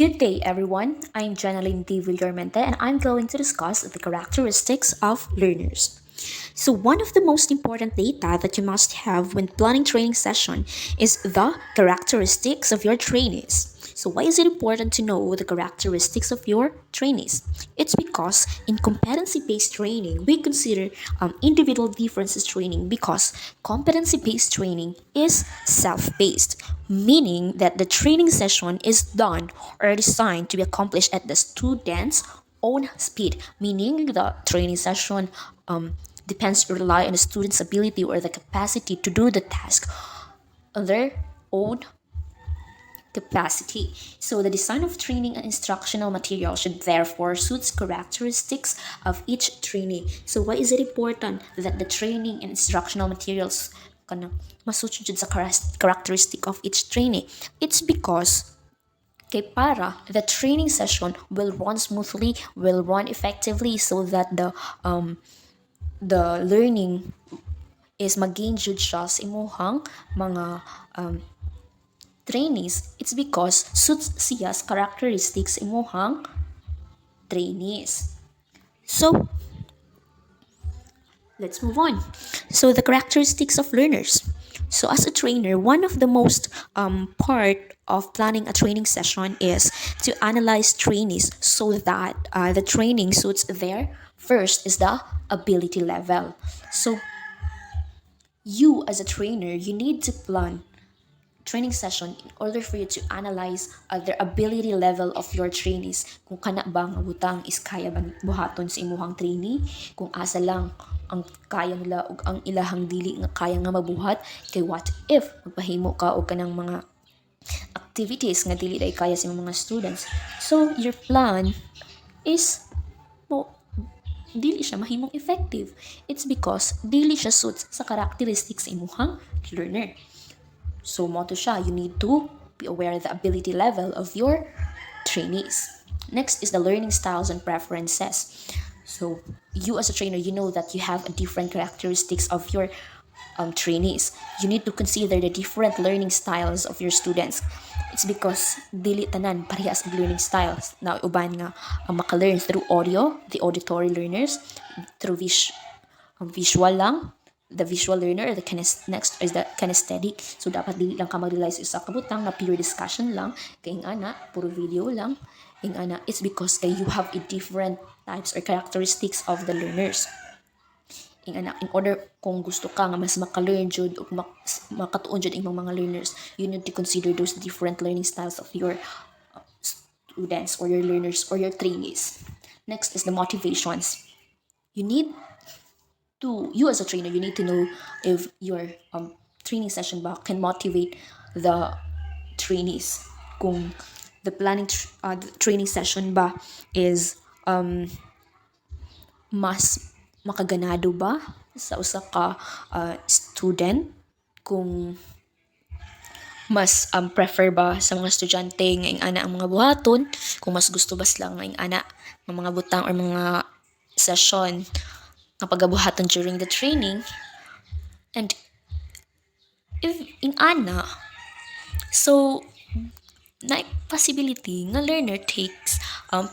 Good day, everyone. I'm Janeline D. Villarmente, and I'm going to discuss the characteristics of learners. So, one of the most important data that you must have when planning training session is the characteristics of your trainees. So, why is it important to know the characteristics of your trainees? It's because in competency-based training, we consider individual differences training because competency-based training is self-based, meaning that the training session is done or designed to be accomplished at the student's own speed, meaning the training session depends or rely on the student's ability or the capacity to do the task on their own capacity. So the design of training and instructional material should therefore suit characteristics of each trainee. So why is it important that the training and instructional materials kana masuot jud sa characteristic of each trainee? It's because kay para the training session will run smoothly, will run effectively so that the learning is mag-gain jud siya sa imuhang mga trainees. It's because suits siya's characteristics imuhang trainees. So, let's move on. So, the characteristics of learners. So, as a trainer, one of the most part of planning a training session is to analyze trainees so that the training suits their first is the ability level. So, you as a trainer, you need to plan training session in order for you to analyze their ability level of your trainees. Kung kana ba nga butang is kaya ba buhaton sa imuhang trainee, kung asa lang ang kaya nila ug ang ilahang dili nga kaya nga mabuhat, kay what if magpahimo ka og kanang mga activities nga dili day kaya sa imong mga students. So your plan is mo dili siya mahimong effective. It's because dili siya suits sa characteristics sa imuhang learner. So mo to siya, you need to be aware of the ability level of your trainees. Next is the learning styles and preferences. So you as a trainer, you know that you have a different characteristics of your trainees. You need to consider the different learning styles of your students. It's because dili tanan parehas ang learning styles. Now uban nga maka-learn through audio, the auditory learners, through visual lang, the visual learner. The next is the kinesthetic. So dapat dili lang ka mag-rely sa isa ka butang na pure discussion lang kay ana puro video lang. Ing ana it's because you have a different types or characteristics of the learners. Ing ana in order kung gusto ka nga mas maka-learn jud o makatuon jud imong mga learners, you need to consider those different learning styles of your students or your learners or your trainees. Next is the motivations. You need you as a trainer, you need to know if your training session ba can motivate the trainees. Kung the the training session ba is mas makaganado ba sa usa ka student, kung mas prefer ba sa mga estudyante nga ing ana ang mga buhaton, kung mas gusto ba sila nga ing ana ng mga butang or mga session nga pagabuhaton during the training. And if in ana, so na possibility nga learner takes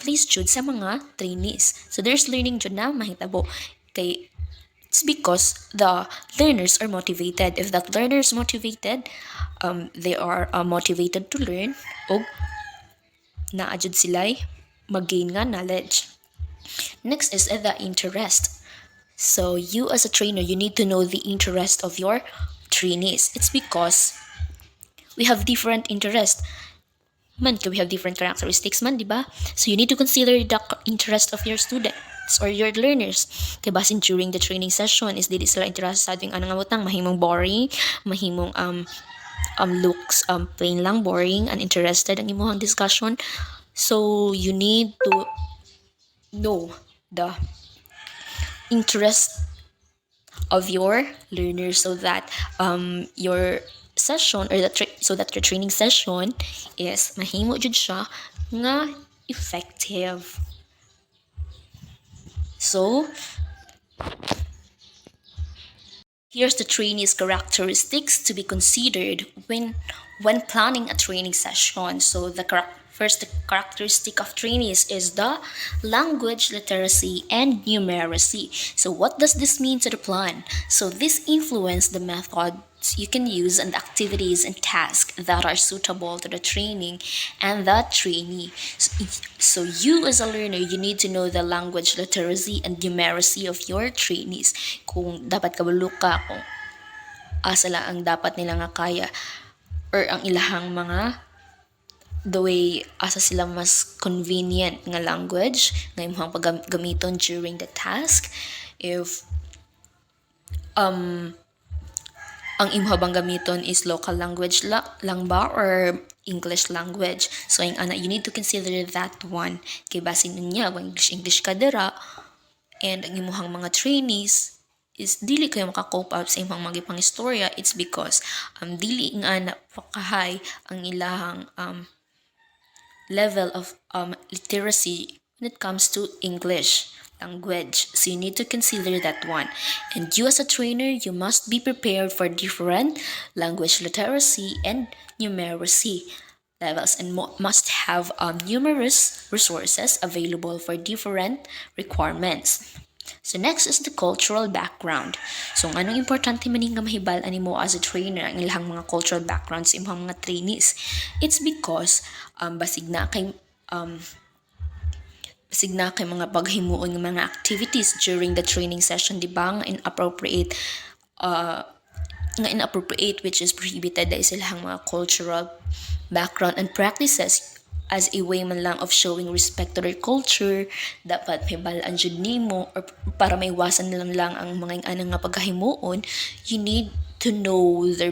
place jud sa mga trainees. So there's learning jud na mahitabo kay it's because the learners are motivated. If that learner is motivated, they are motivated to learn o naa jud sila mag-gain nga knowledge. Next is the interest. So you as a trainer, you need to know the interest of your trainees. It's because we have different interest. Man, we have different characteristics man, di ba? So you need to consider the interest of your students or your learners. Kaya basin during the training session is dili sila interested in anong butang mahimong boring, mahimong looks plain lang boring, uninterested ang imong discussion. So you need to know the interest of your learners so that your session or so that your training session is mahimo jud siya nga effective. So here's the trainee's characteristics to be considered when planning a training session. So the First, the characteristic of trainees is the language literacy and numeracy. So, what does this mean to the plan? So, this influences the methods you can use and activities and tasks that are suitable to the training and the trainee. So, you as a learner, you need to know the language literacy and numeracy of your trainees. Kung dapat kabalo ka, kung asa lang ang dapat nila nga kaya or ang ilahang mga the way asa sila mas convenient nga language nga imong paggamiton during the task. If ang imong bang gamiton is local language lang ba or English language, so yung ana you need to consider that one kay basin niya kung English ka dira and ang imong mga trainees is dili kayo maka-cope up sa imong mga pang istorya. It's because dili nga na pakahay ang ilahang level of literacy when it comes to English language. So you need to consider that one. And you as a trainer, you must be prepared for different language literacy and numeracy levels and must have numerous resources available for different requirements. So next is the cultural background. So anong importante man nga mahibal-an nimo as a trainer ang ilang mga cultural backgrounds sa imong mga trainees? It's because basig na kay mga paghimuon ng mga activities during the training session, di ba? Inappropriate which is prohibited dahil silang mga cultural background and practices as a way man lang of showing respect to their culture. Dapat hibalaan jud nimo or para maiwasan lang ang mga anang nga pagkahimuon, you need to know their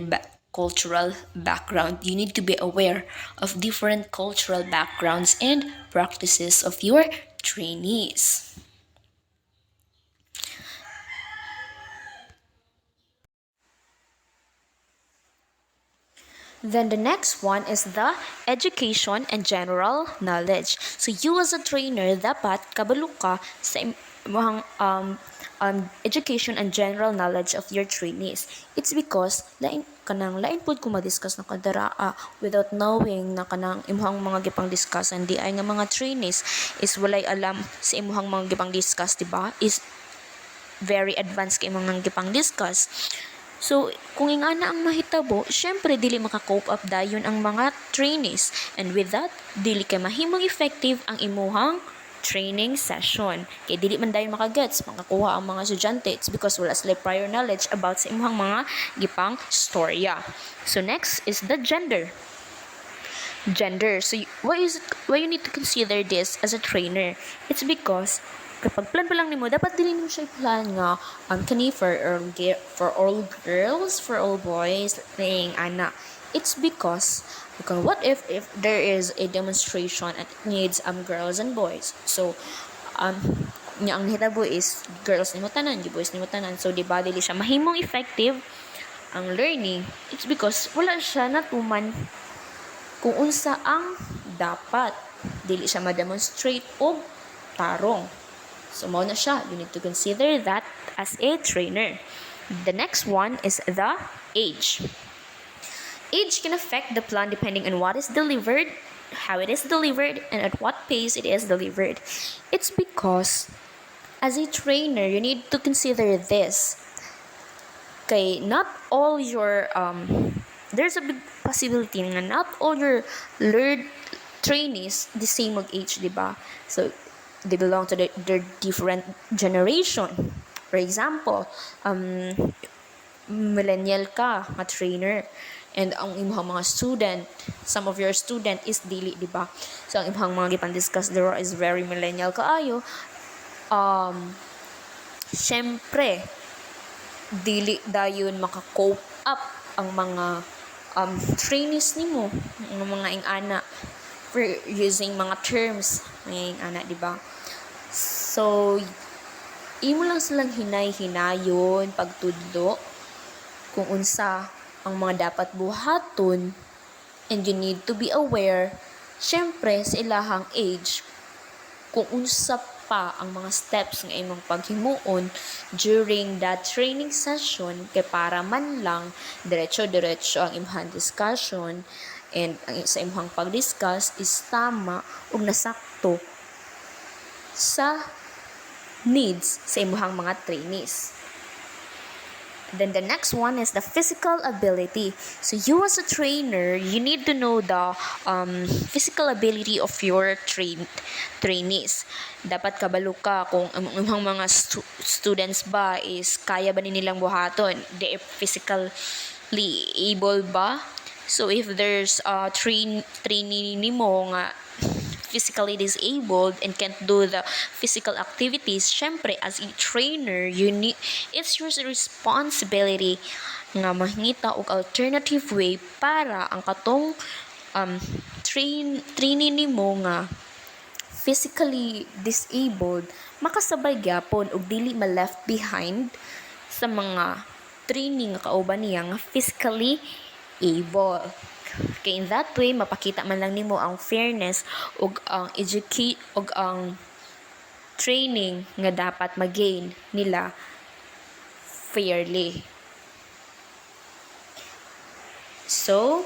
cultural background. You need to be aware of different cultural backgrounds and practices of your trainees. Then the next one is the education and general knowledge. So you as a trainer, dapat kabalo ka sa imong education and general knowledge of your trainees. It's because lain pud ko ma-discuss na kadara without knowing na kanang imong mga gipang discussan di ay nga mga trainees is walay alam sa imong mga gipang discuss, diba? Is very advanced kay imong gipang discuss. So, kung ingana ang mahitabo, syempre dili maka-cope up dayon ang mga trainees. And with that, dili kay mahimong effective ang imuhang training session. Kay dili man dayon makagets, makakuha ang mga estudyante. It's because wala sila prior knowledge about sa imuhang mga gipang storya. So, next is the gender. So, why you need to consider this as a trainer? It's because kapag plan pa lang nimo, dapat dili mo siya plan nga kani for all girls, for all boys, thing ana. It's because what if there is a demonstration and it needs girls and boys. So nya ang hitabo is girls nimo tanan, boys nimo tanan. So di ba dili siya mahimong effective ang learning. It's because wala siya natuman kung unsa ang dapat. Dili siya ma-demonstrate og tarong. So, mo na siya. You need to consider that as a trainer. The next one is the age. Age can affect the plan depending on what is delivered, how it is delivered, and at what pace it is delivered. It's because, as a trainer, you need to consider this. Okay, not all your, there's a big possibility na not all your trainees the same of age, diba? So, they belong to their different generation. For example, millennial ka, nga trainer, and ang imong mga student, some of your student is dili, di ba? So, ang imong mga gipan-discuss there is very millennial kaayo. Syempre, dili dayon maka-cope up ang mga trainees nimo, ang mga ingana for using mga terms ng ana, di ba? So, imo lang silang hinay-hinayon pagtudlo kung unsa ang mga dapat buhaton, and you need to be aware syempre sa ilahang age kung unsa pa ang mga steps nga imong paghimuon during that training session kay para man lang diretso ang imong discussion and ang sa imong pag-discuss is tama ug nasakto sa needs sa imong mga trainees. Then the next one is the physical ability. So you as a trainer, you need to know the physical ability of your trainees. Dapat kabalo ka kung ang mga students ba is kaya ba nilang buhaton? They physically able ba? So if there's a trainee nimo nga physically disabled and can't do the physical activities, syempre as a trainer, it's your responsibility nga mahingita og alternative way para ang katong trainee nimo nga physically disabled makasabay gyapon og dili ma-left behind sa mga training nga kauban niya nga physically able. Kay in that way mapakita man lang nimo ang fairness ug ang educate ug ang training nga dapat ma-gain nila fairly. So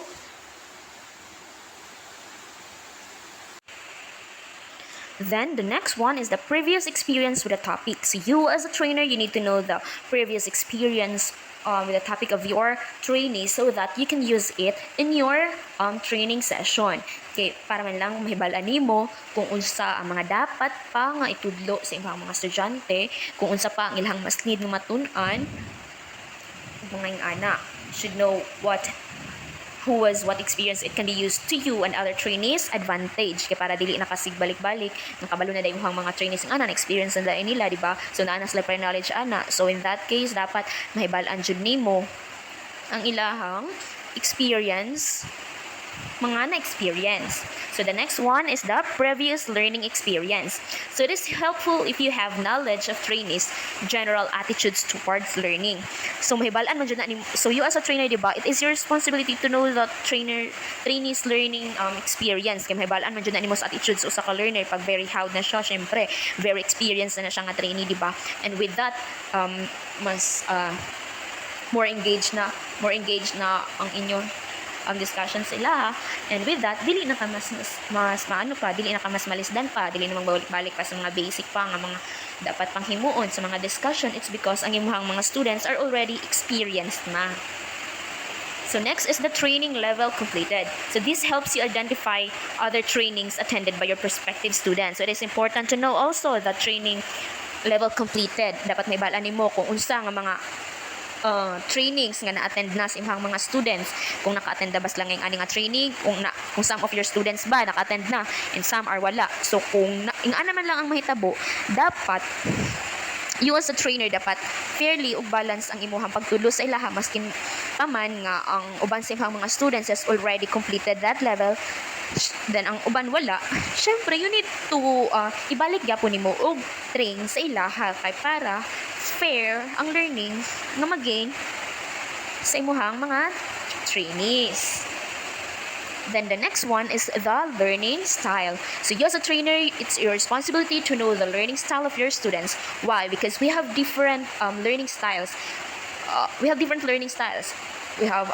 then the next one is the previous experience with the topic. So you as a trainer, you need to know the previous experience with the topic of your trainee so that you can use it in your training session. Okay, para man lang mahibalaan nimo kung unsa ang mga dapat pa nga itudlo sa imong mga estudyante, kung unsa pa ang ilang mas need nga matun-an, mga ana should know what experience it can be used to you and other trainees advantage kay para dili nakasig balik-balik nakabalo na dayong mga trainees ang ana na experience na nila, di ba? So naa na sila prior knowledge ana. So in that case dapat mahibalaan jud nimo ang ilahang experience, mga na-experience. So the next one is the previous learning experience. So it is helpful if you have knowledge of trainees' general attitudes towards learning. So mahibalaan mo dyan na, so you as a trainer, diba, it is your responsibility to know the trainees' learning experience. Kaya mahibalaan mo dyan na sa attitudes o sa ka-learner. Pag very howd na siya, syempre, very experienced na siya nga trainee, diba? And with that, mas more engaged na ang inyong discussion sila, and with that dili na ka mas maano pa, dili na ka mas malisdan pa, dili na magbalik pa sa mga basic pa nga mga dapat pang himuon sa mga discussion. It's because ang imong mga students are already experienced na. So next is the training level completed. So this helps you identify other trainings attended by your prospective students. So it is important to know also the training level completed. Dapat may balaan nimo kung unsa nga mga trainings nga na-attend na sa imong mga students, kung naka-attend na bas lang ang aning training, kung some of your students ba naka-attend na and some are wala. So kung ana man lang ang mahitabo, dapat you as a trainer dapat fairly ug balance ang imong pagtulo sa ilaha maskin paman nga ang uban sa imong mga students has already completed that level, then ang uban wala, syempre you need to ibalik gyapon nimo og train sa ilaha kay para fair ang learning nga mag-gain sa imuhang mga trainees. Then the next one is the learning style. So you as a trainer, it's your responsibility to know the learning style of your students. Why? Because we have different learning styles. We have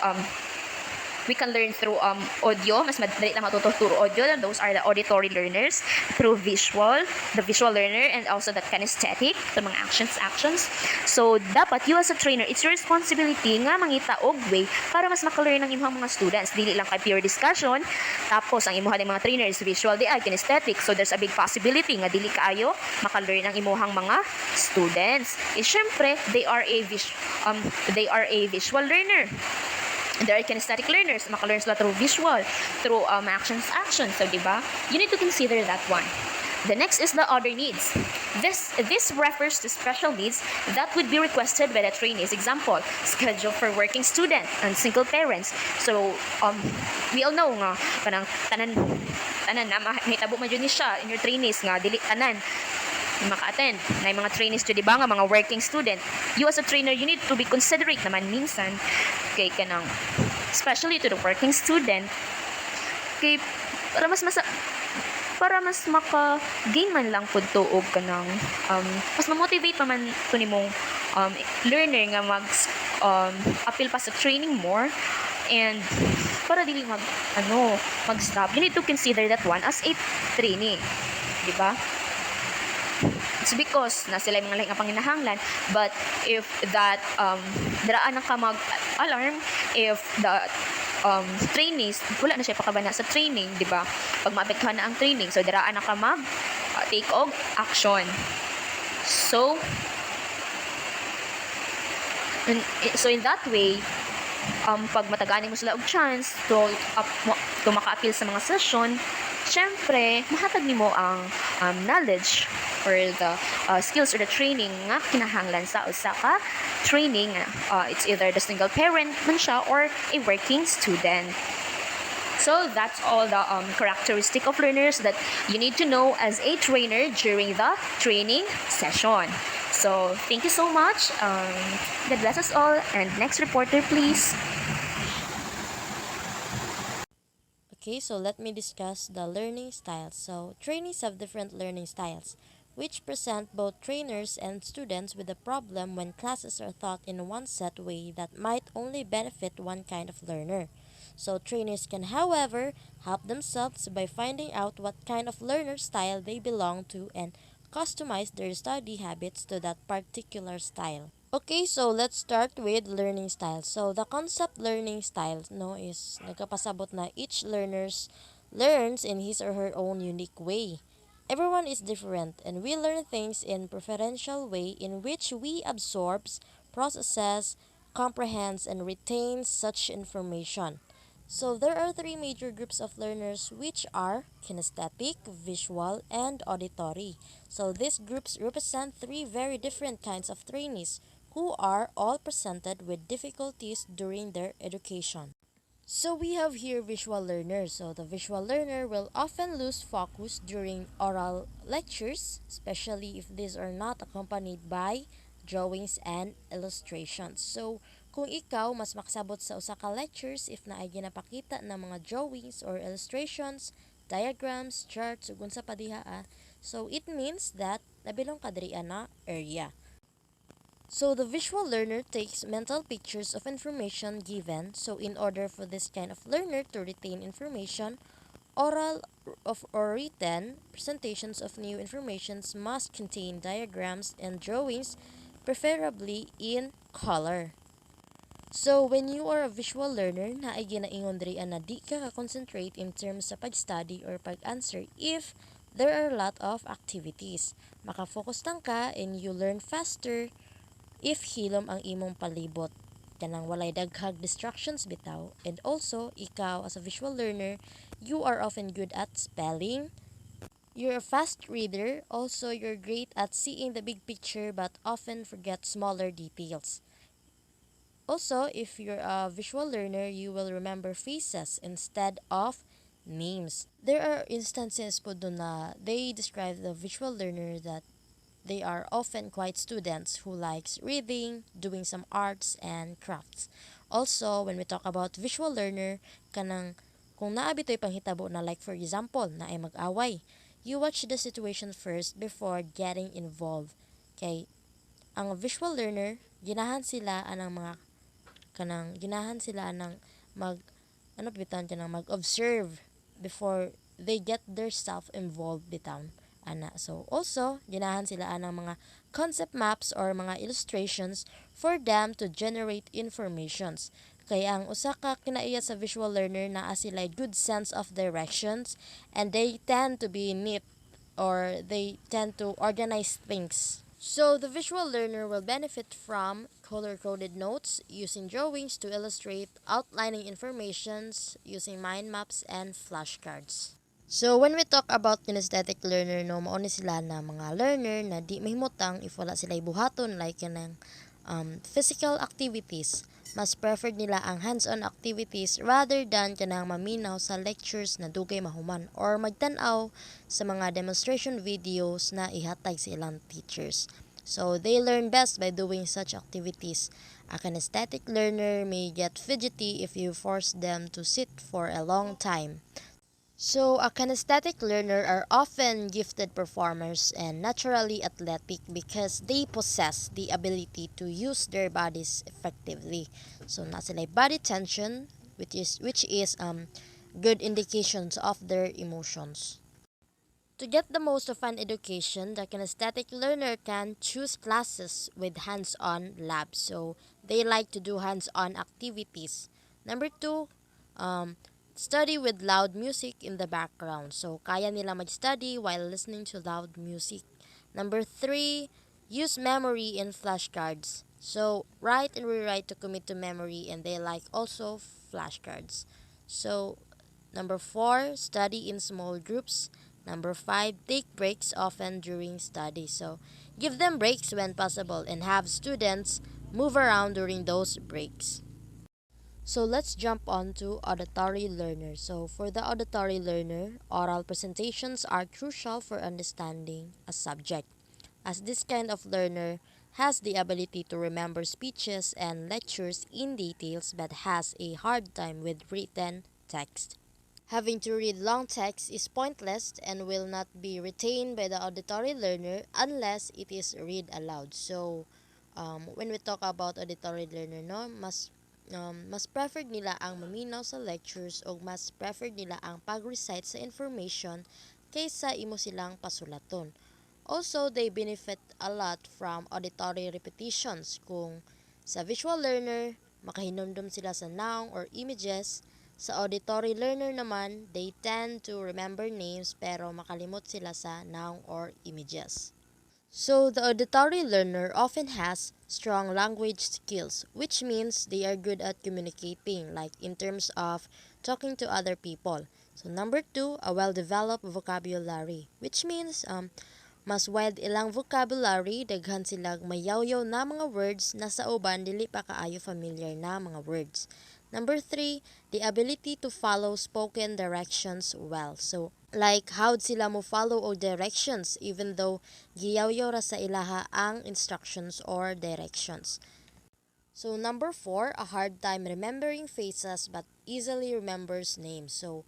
we can learn through audio, mas madali na matuto through audio, and those are the auditory learners, through the visual learner, and also the kinesthetic, the mga actions. So dapat you as a trainer, it's your responsibility nga mangita og way para mas maka-learn ang imong mga students, dili lang kay pure discussion tapos ang imong mga trainer is visual, they are kinesthetic. So there's a big possibility nga dili kaayo maka-learn ang imong mga students. Syempre they are a visual learner. There are kinesthetic learners, maka-learn sila through visual, through actions. So, diba? You need to consider that one. The next is the other needs. This refers to special needs that would be requested by the trainees. Example, schedule for working student and single parents. So, we all know nga, parang tanan na, mahitabo man yun siya in your trainees nga, dili tanan maka-attend na yung mga trainees to, diba nga mga working student. You as a trainer, you need to be considerate naman minsan kay kanang, especially to the working student, kay para mas maka-gain man lang pud tuog kanang mas ma-motivate pa man to nimong learner nga mag appeal pa sa training more, and para dili mag-stop. You need to consider that one as a training, di ba? It's because na sila mga laing nga panginahanglan, but if that daraan ka mag-alarm if the trainees wala na siya pakabana sa training, di ba? Pag maapektuhan na ang training, so daraan na ka mag take og action. So in that way, pag mataganin mo sila og chance to maka-appeal sa mga session, syempre mahatag nimo ang knowledge or the skills or the training nga kinahanglan sa usa ka training. It's either the single parent man siya or a working student. So that's all the characteristic of learners that you need to know as a trainer during the training session. So thank you so much. God bless us all. And next reporter, please. Okay, so let me discuss the learning styles. So trainees have different learning styles, which present both trainers and students with a problem when classes are taught in one set way that might only benefit one kind of learner. So trainers can, however, help themselves by finding out what kind of learner style they belong to and customize their study habits to that particular style. Okay, so let's start with learning style. So the concept learning style is nagkapasabot na each learners learns in his or her own unique way. Everyone is different and we learn things in preferential way in which we absorbs, processes, comprehends, and retains such information. So there are three major groups of learners which are kinesthetic, visual, and auditory. So these groups represent three very different kinds of trainees who are all presented with difficulties during their education. So we have here visual learners. So the visual learner will often lose focus during oral lectures, especially if these are not accompanied by drawings and illustrations. So kung ikaw mas makasabot sa usa ka lectures if naay ginapakita na mga drawings or illustrations, diagrams, charts ug unsa pa diha, so it means that nabilong ka diri na area. So the visual learner takes mental pictures of information given. So in order for this kind of learner to retain information, oral or written presentations of new informations must contain diagrams and drawings, preferably in color. So when you are a visual learner, naay ginaingon diri na di ka concentrate in terms sa pag-study or pag-answer if there are a lot of activities. Maka-focus lang ka and you learn faster if hilom ang imong palibot. Kanang walay daghag distractions bitaw. And also, ikaw as a visual learner, you are often good at spelling. You're a fast reader. Also, you're great at seeing the big picture but often forget smaller details. Also, if you're a visual learner, you will remember faces instead of names. There are instances po doon na they describe the visual learner that they are often quiet students who likes reading, doing some arts and crafts. Also, when we talk about visual learner, kanang kung naabitoy panghitabo na like for example, na ay mag-away, you watch the situation first before getting involved. Okay, ang visual learner, ginahan sila anang mag-observe before they get their self involved bitaw. So also, ginahan sila anang mga concept maps or mga illustrations for them to generate informations. Kaya ang usa ka kinaiya sa visual learner naa sila good sense of directions and they tend to be neat or they tend to organize things. So the visual learner will benefit from color-coded notes, using drawings to illustrate, outlining informations, using mind maps, and flashcards. So when we talk about kinesthetic learner, mao ni sila na mga learner na di mahimutang if wala sila buhaton like kanang physical activities. Mas preferred nila ang hands-on activities rather than kanang maminaw sa lectures na dugay mahuman or magtan-aw sa mga demonstration videos na ihatag sa ilang teachers. So they learn best by doing such activities. A kinesthetic learner may get fidgety if you force them to sit for a long time. So, a kinesthetic learner are often gifted performers and naturally athletic because they possess the ability to use their bodies effectively. So, na sila body tension, which is good indications of their emotions. To get the most of an education, the kinesthetic learner can choose classes with hands-on labs. So they like to do hands-on activities. Number two, um, study with loud music in the background. So kaya nila mag-study while listening to loud music. Number three, use memory in flashcards. So write and rewrite to commit to memory, and they like also flashcards. So number four, study in small groups. Number five, take breaks often during study. So give them breaks when possible and have students move around during those breaks. So let's jump on to auditory learner. So for the auditory learner, oral presentations are crucial for understanding a subject, as this kind of learner has the ability to remember speeches and lectures in details but has a hard time with written text. Having to read long text is pointless and will not be retained by the auditory learner unless it is read aloud. So, when we talk about auditory learner, no, mas preferred nila ang maminaw sa lectures o mas preferred nila ang pag-recite sa information kaysa imo silang pasulaton. Also, they benefit a lot from auditory repetitions. Kung sa visual learner, makahinumdum sila sa noun or images. Sa auditory learner naman, they tend to remember names pero makalimot sila sa noun or images. So, the auditory learner often has strong language skills, which means they are good at communicating, like in terms of talking to other people. So, number two, a well-developed vocabulary, which means mas wide ilang vocabulary, daghan silang mayawyaw na mga words na sa uban dili pa kaayo familiar na mga words. Number three, the ability to follow spoken directions well. So, like how'd sila mo follow og directions even though giyawyaw ra sa ilaha ang instructions or directions. So, number four, a hard time remembering faces but easily remembers names. So,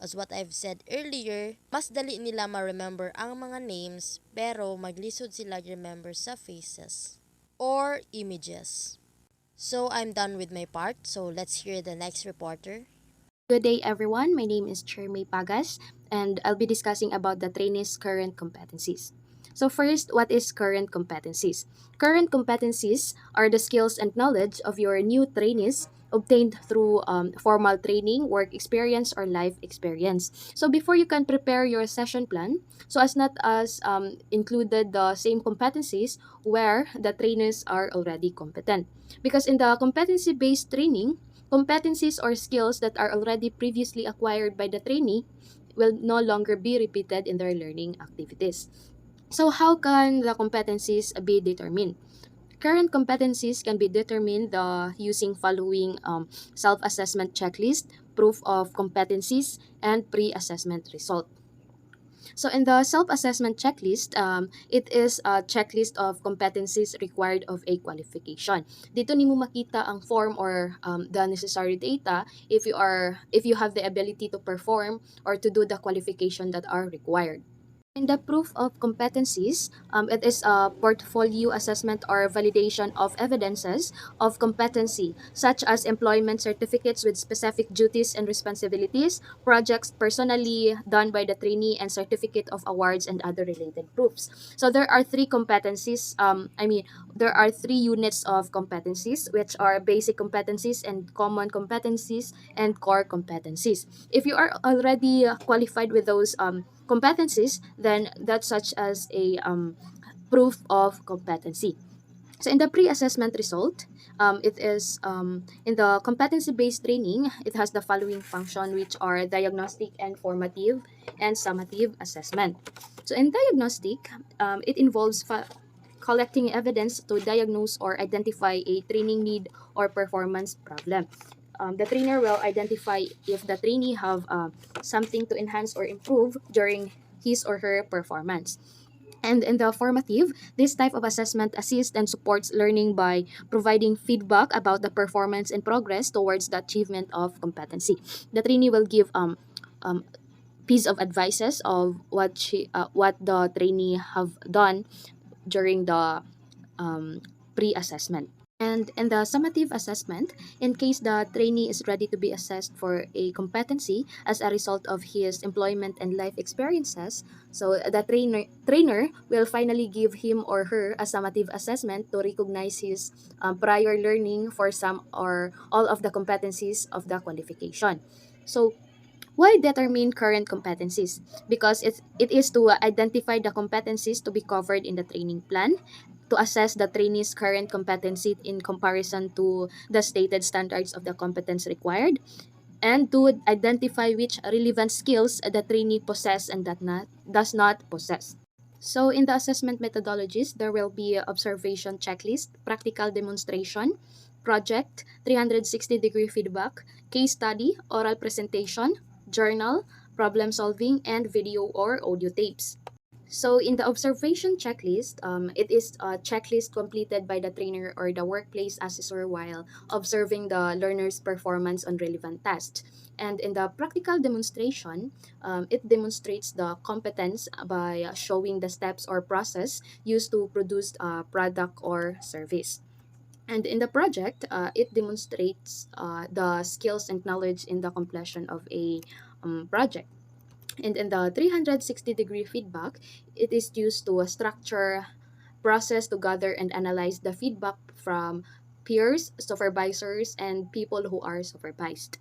as what I've said earlier, mas dali nila ma-remember ang mga names pero maglisod sila remember sa faces or images. So, I'm done with my part. So, let's hear the next reporter. Good day, everyone. My name is Chermy Pagas, and I'll be discussing about the trainees' current competencies. So first, what is current competencies? Current competencies are the skills and knowledge of your new trainees obtained through formal training, work experience, or life experience. So before you can prepare your session plan, so as not as included the same competencies where the trainers are already competent. Because in the competency-based training, competencies or skills that are already previously acquired by the trainee will no longer be repeated in their learning activities. So how can the competencies be determined? Current competencies can be determined using following self-assessment checklist, proof of competencies, and pre-assessment result. So in the self-assessment checklist, it is a checklist of competencies required of a qualification. Dito nimo makita ang form or the necessary data if you have the ability to perform or to do the qualification that are required. In the proof of competencies, it is a portfolio assessment or validation of evidences of competency, such as employment certificates with specific duties and responsibilities, projects personally done by the trainee, and certificate of awards and other related proofs. So there are three competencies. There are three units of competencies, which are basic competencies and common competencies and core competencies. If you are already qualified with those competencies, then that's such as a proof of competency. So in the pre-assessment result, it is in the competency-based training, it has the following function, which are diagnostic and formative and summative assessment. So in diagnostic, it involves collecting evidence to diagnose or identify a training need or performance problem. The trainer will identify if the trainee have something to enhance or improve during his or her performance. And in the formative, this type of assessment assists and supports learning by providing feedback about the performance and progress towards the achievement of competency. The trainee will give piece of advices of what the trainee have done during the pre-assessment. And in the summative assessment, in case the trainee is ready to be assessed for a competency as a result of his employment and life experiences, so the trainer will finally give him or her a summative assessment to recognize his prior learning for some or all of the competencies of the qualification. So why determine current competencies? Because it is to identify the competencies to be covered in the training plan, to assess the trainee's current competency in comparison to the stated standards of the competence required, and to identify which relevant skills the trainee possess and does not possess. So in the assessment methodologies, there will be observation checklist, practical demonstration, project, 360-degree feedback, case study, oral presentation, journal, problem solving, and video or audio tapes. So in the observation checklist, it is a checklist completed by the trainer or the workplace assessor while observing the learner's performance on relevant tasks. And in the practical demonstration, it demonstrates the competence by showing the steps or process used to produce a product or service. And in the project, it demonstrates the skills and knowledge in the completion of a project. And in the 360-degree feedback, it is used to structure, process to gather and analyze the feedback from peers, supervisors, and people who are supervised.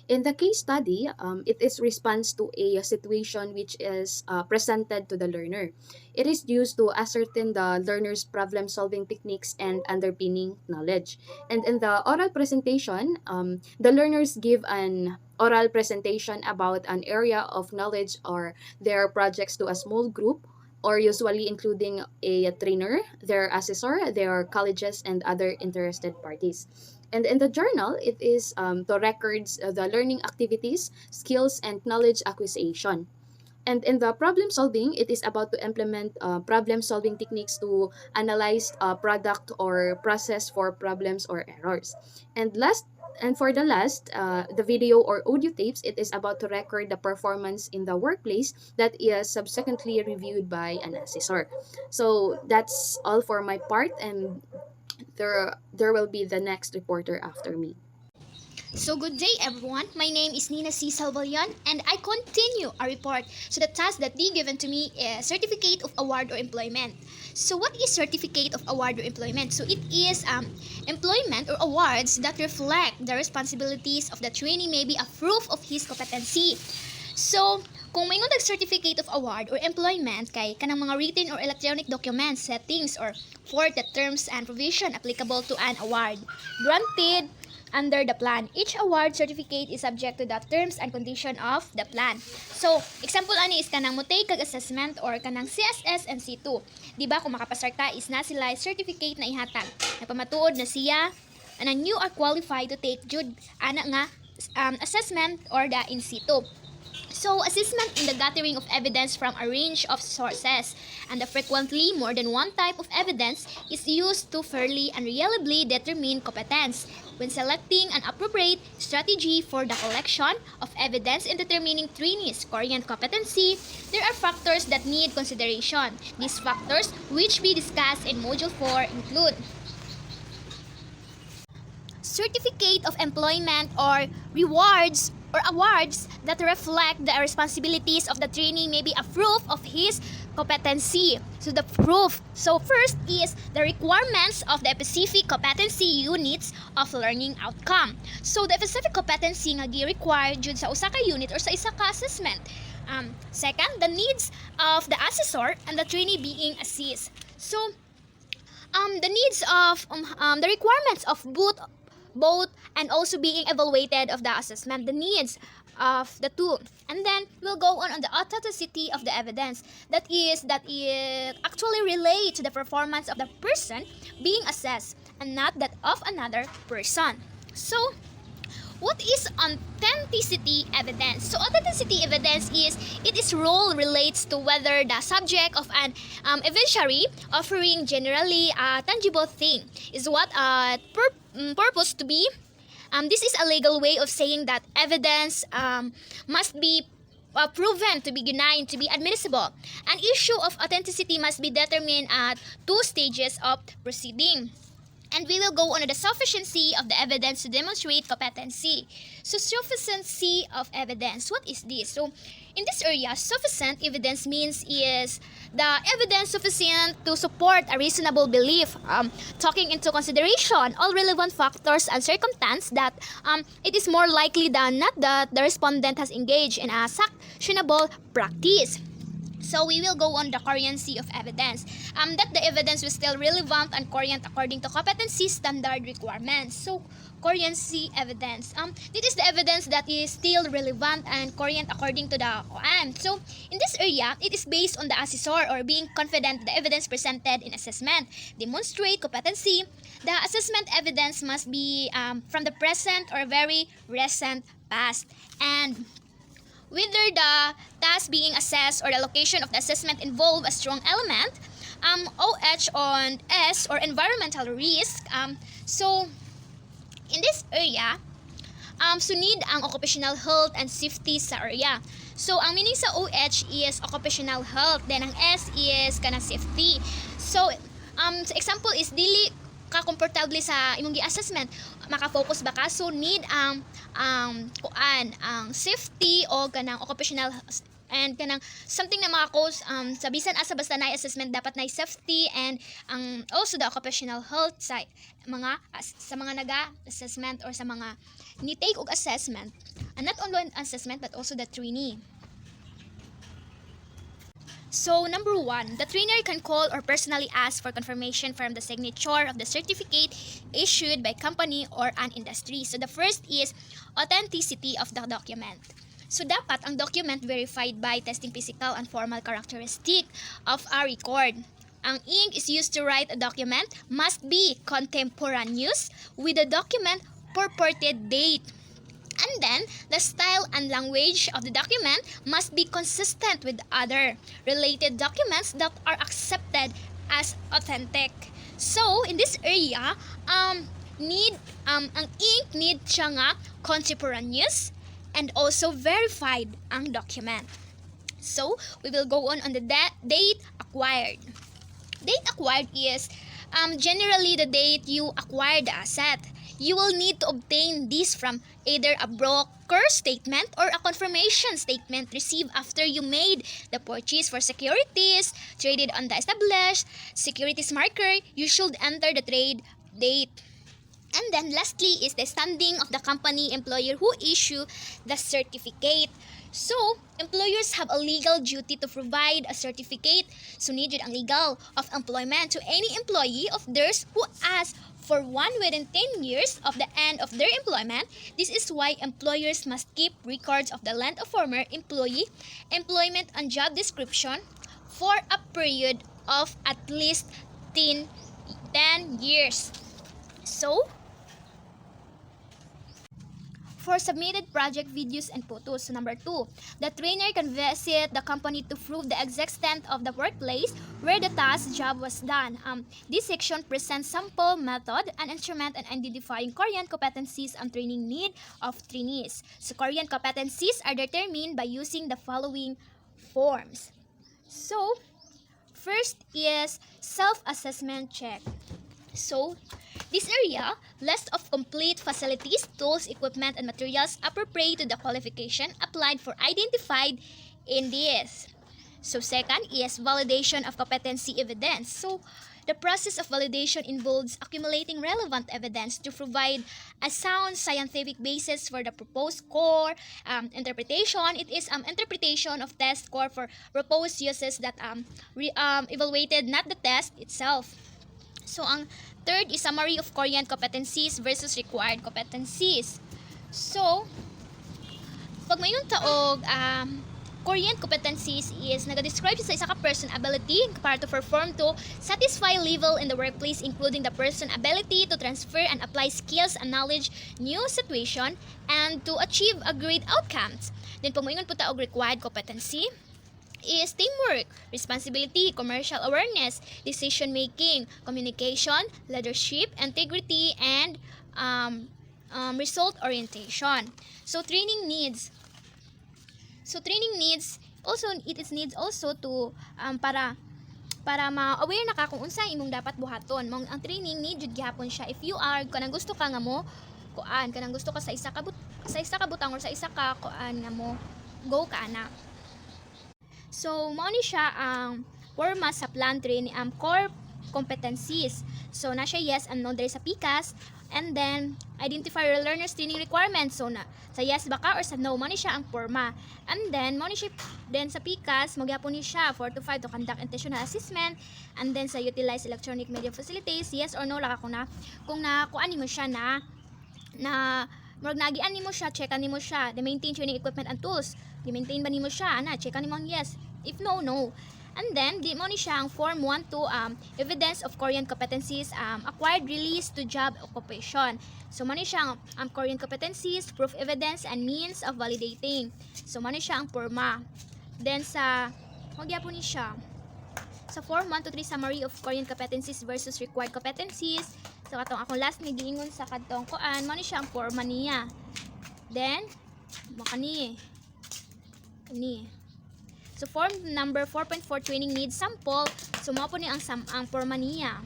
In the case study, it is response to a situation which is presented to the learner. It is used to ascertain the learner's problem-solving techniques and underpinning knowledge. And in the oral presentation, the learners give an oral presentation about an area of knowledge or their projects to a small group, or usually including a trainer, their assessor, their colleges, and other interested parties. And in the journal, it is the records, the learning activities, skills, and knowledge acquisition. And in the problem solving, it is about to implement problem solving techniques to analyze a product or process for problems or errors. And last, and for the last, the video or audio tapes, it is about to record the performance in the workplace that is subsequently reviewed by an assessor. So that's all for my part, and there will be the next reporter after me. So good day everyone, my name is Nina C. Salvalion and I continue a report. So the task that they given to me is Certificate of Award or Employment. So what is Certificate of Award or Employment? So it is employment or awards that reflect the responsibilities of the trainee, maybe a proof of his competency. So, kung may certificate of award or employment kay kanang mga written or electronic documents, settings, or for the terms and provision applicable to an award granted under the plan. Each award certificate is subject to the terms and condition of the plan. So, example ani is kanang mutay kag assessment or kanang CSS and C2. Diba kung makapasar ka is na sila certificate na ihatag. Napamatuod na siya and you are qualified to take jud ana nga assessment or the in situ. So, assessment in the gathering of evidence from a range of sources, and frequently more than one type of evidence is used to fairly and reliably determine competence. When selecting an appropriate strategy for the collection of evidence in determining trainees' current competency, there are factors that need consideration. These factors, which we discussed in Module 4, include certificate of employment or rewards or awards that reflect the responsibilities of the trainee may be a proof of his competency. So the proof. So first is the requirements of the specific competency units of learning outcome. So the specific competency nga gi-require jud sa usa ka unit or sa isa ka assessment. Second, the needs of the assessor and the trainee being assessed. So the needs of the requirements of both and also being evaluated of the assessment, the needs of the two, and then we'll go on the authenticity of the evidence, that it actually relate to the performance of the person being assessed and not that of another person. So what is authenticity evidence? So authenticity evidence is its role relates to whether the subject of an evidentiary offering generally a tangible thing is what purpose to be. This is a legal way of saying that evidence must be proven to be benign, to be admissible. An issue of authenticity must be determined at two stages of proceeding. And we will go on to the sufficiency of the evidence to demonstrate competency. So, sufficiency of evidence. What is this? So, in this area, sufficient evidence means is the evidence sufficient to support a reasonable belief, taking into consideration all relevant factors and circumstances that it is more likely than not that the respondent has engaged in a sanctionable practice. So we will go on the currency of evidence. That the evidence was still relevant and current according to competency standard requirements. So currency evidence. This is the evidence that is still relevant and current according to the OAM. So in this area, it is based on the assessor or being confident the evidence presented in assessment demonstrate competency. The assessment evidence must be from the present or very recent past, and whether the task being assessed or the location of the assessment involve a strong element, OH on S or environmental risk. So, in this area, sunid ang occupational health and safety sa area. So, ang meaning sa OH is occupational health, then ang S is kanang safety. So, sa example is dili ka komportable sa imong gi-assessment, maka-focus ba ka? So need ang safety o kanang occupational and kanang something na maka-cause sa bisan asa basta na assessment dapat na safety and also the occupational health sa mga naga-assessment or sa mga ni-take og assessment, and not only an assessment but also the trainee. So, number 1, the trainer can call or personally ask for confirmation from the signature of the certificate issued by company or an industry. So, the first is authenticity of the document. So, dapat ang document verified by testing physical and formal characteristic of a record. Ang ink is used to write a document must be contemporaneous with the document purported date. And then, the style and language of the document must be consistent with other related documents that are accepted as authentic. So, in this area, ang ink need siya nga contemporaneous and also verified ang document. So, we will go on the date acquired. Date acquired is generally the date you acquired the asset. You will need to obtain this from either a broker statement or a confirmation statement received after you made the purchase. For securities traded on the established securities market, you should enter the trade date. And then lastly is the standing of the company employer who issue the certificate. So, employers have a legal duty to provide a certificate, sunod ang legal of employment to any employee of theirs who asks for one within 10 years of the end of their employment. This is why employers must keep records of the length of former employee employment and job description for a period of at least 10 years. So, for submitted project videos and photos. So number 2, the trainer can visit the company to prove the extent of the workplace where the task job was done. This section presents sample method and instrument and identifying current competencies and training need of trainees. So current competencies are determined by using the following forms. So first is self-assessment check. So, this area, list of complete facilities, tools, equipment, and materials appropriate to the qualification applied for identified in this. So, second is validation of competency evidence. So, the process of validation involves accumulating relevant evidence to provide a sound scientific basis for the proposed core interpretation. It is interpretation of test score for proposed uses that evaluated, not the test itself. So, ang third is summary of current competencies versus required competencies. So, pag mayroon taog current competencies is naga-describe sa isa ka person ability para to perform to satisfy level in the workplace, including the person ability to transfer and apply skills and knowledge new situation and to achieve a great outcomes. Then pag mayroon po taog required competency is teamwork, responsibility, commercial awareness, decision making, communication, leadership, integrity, and result orientation. So training needs. So training needs also, it is needs also to para para ma-aware na ka kung unsa imong dapat buhaton. Mao ang training need jud gihapon siya if you are kanang gusto ka nga mo kanang gusto ka sa isa ka butang or sa isa ka nga mo go ka ana. So mao ni siya ang forma sa plan training core competencies. So na siya yes and no diri sa PCAS, and then identify your learner's training requirements. So na sa yes ba ka or sa no, mao ni siya ang forma. And then mao ni siya then sa PCAS magyapon ni siya 4 to 5 to conduct intentional assessment, and then sa utilize electronic media facilities, yes or no la ka kung na kuan nimo siya na murag nagian nimo siya, checkan nimo siya, the maintain training equipment and tools. Di-maintain ba nimo siya? Ana, checkan nimo ang yes. If no, no. And then, di mo ni siya ang Form 1 to evidence of Korean competencies acquired release to job occupation. So, mo ni siya ang Korean competencies, proof evidence, and means of validating. So, mo ni siya ang forma. Then, magyapon ni siya. Sa Form 1 to 3 summary of Korean competencies versus required competencies. So, katong akong last ni giingon sa katong kuan, mo ni siya ang forma niya. Then, makani. So, form number 4.4 training needs sample. So, mao po ni ang forma niya.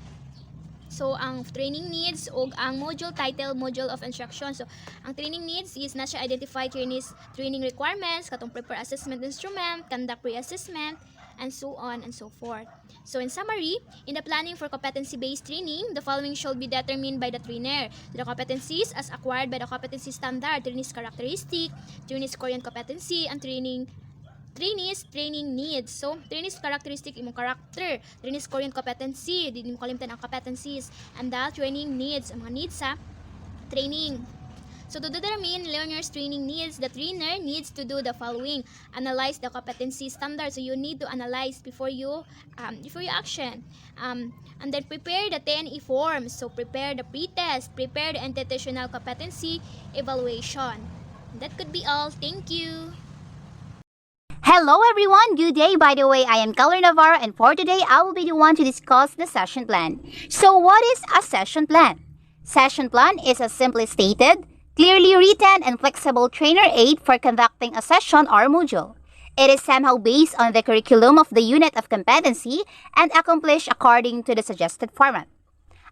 So, ang training needs o ang module title, module of instruction. So, ang training needs is na siya identify trainees training requirements, katong prepare assessment instrument, conduct pre-assessment, and so on and so forth. So, in summary, in the planning for competency-based training, the following should be determined by the trainer. The competencies as acquired by the competency standard, trainees characteristic, trainees Korean competency, and training needs. So, trainees characteristic, imong character. Trainees Korean competency, di mo kalimutan ang competencies. And the training needs, ang mga needs sa training. So, to determine learners' training needs, the trainer needs to do the following. Analyze the competency standard. So, you need to analyze before you action. And then, prepare the 10E forms. So, prepare the pre-test, prepare the institutional competency evaluation. That could be all. Thank you. Hello everyone, good day. By the way, I am Color Navarro, and for today, I will be the one to discuss the session plan. So what is a session plan? Session plan is a simply stated, clearly written, and flexible trainer aid for conducting a session or module. It is somehow based on the curriculum of the unit of competency and accomplished according to the suggested format.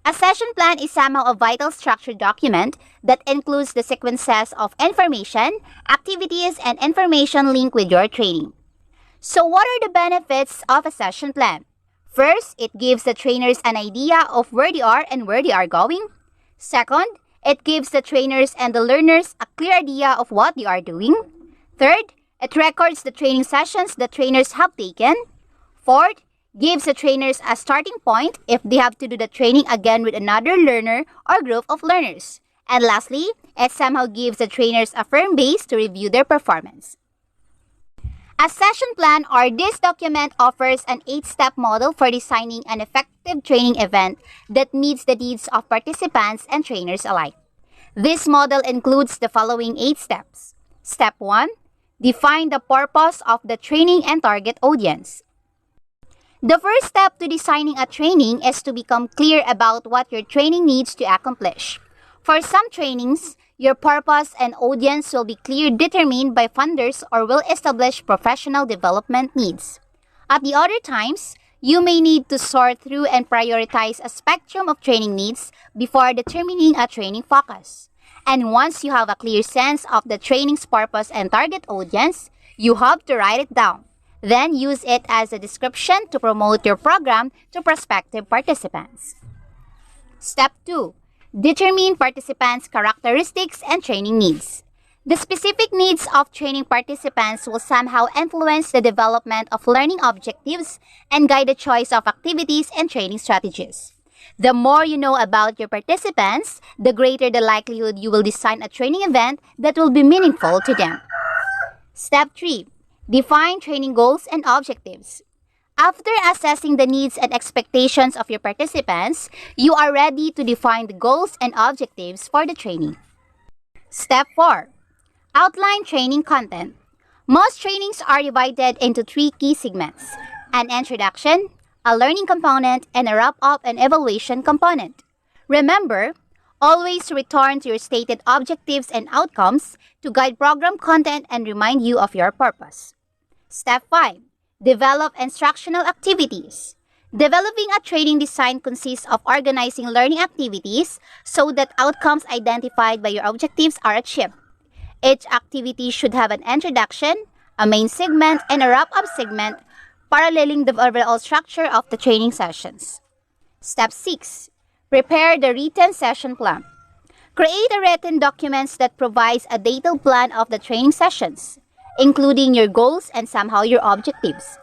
A session plan is somehow a vital structured document that includes the sequences of information, activities, and information linked with your training. So what are the benefits of a session plan? First, it gives the trainers an idea of where they are and where they are going. Second, it gives the trainers and the learners a clear idea of what they are doing. Third, it records the training sessions the trainers have taken. Fourth, gives the trainers a starting point if they have to do the training again with another learner or group of learners. And lastly, it somehow gives the trainers a firm base to review their performance. A session plan or this document offers an 8-step model for designing an effective training event that meets the needs of participants and trainers alike. This model includes the following 8 steps. Step 1. Define the purpose of the training and target audience. The first step to designing a training is to become clear about what your training needs to accomplish. For some trainings, your purpose and audience will be clearly determined by funders or well-established professional development needs. At the other times, you may need to sort through and prioritize a spectrum of training needs before determining a training focus. And once you have a clear sense of the training's purpose and target audience, you have to write it down. Then use it as a description to promote your program to prospective participants. Step 2. Determine participants' characteristics and training needs. The specific needs of training participants will somehow influence the development of learning objectives and guide the choice of activities and training strategies. The more you know about your participants, the greater the likelihood you will design a training event that will be meaningful to them. Step 3. Define training goals and objectives. After assessing the needs and expectations of your participants, you are ready to define the goals and objectives for the training. Step 4. Outline training content. Most trainings are divided into 3 key segments: an introduction, a learning component, and a wrap-up and evaluation component. Remember, always return to your stated objectives and outcomes to guide program content and remind you of your purpose. Step 5. Develop instructional activities. Developing a training design consists of organizing learning activities so that outcomes identified by your objectives are achieved. Each activity should have an introduction, a main segment, and a wrap-up segment, paralleling the overall structure of the training sessions. Step 6. Prepare the written session plan. Create a written document that provides a detailed plan of the training sessions, including your goals and somehow your objectives,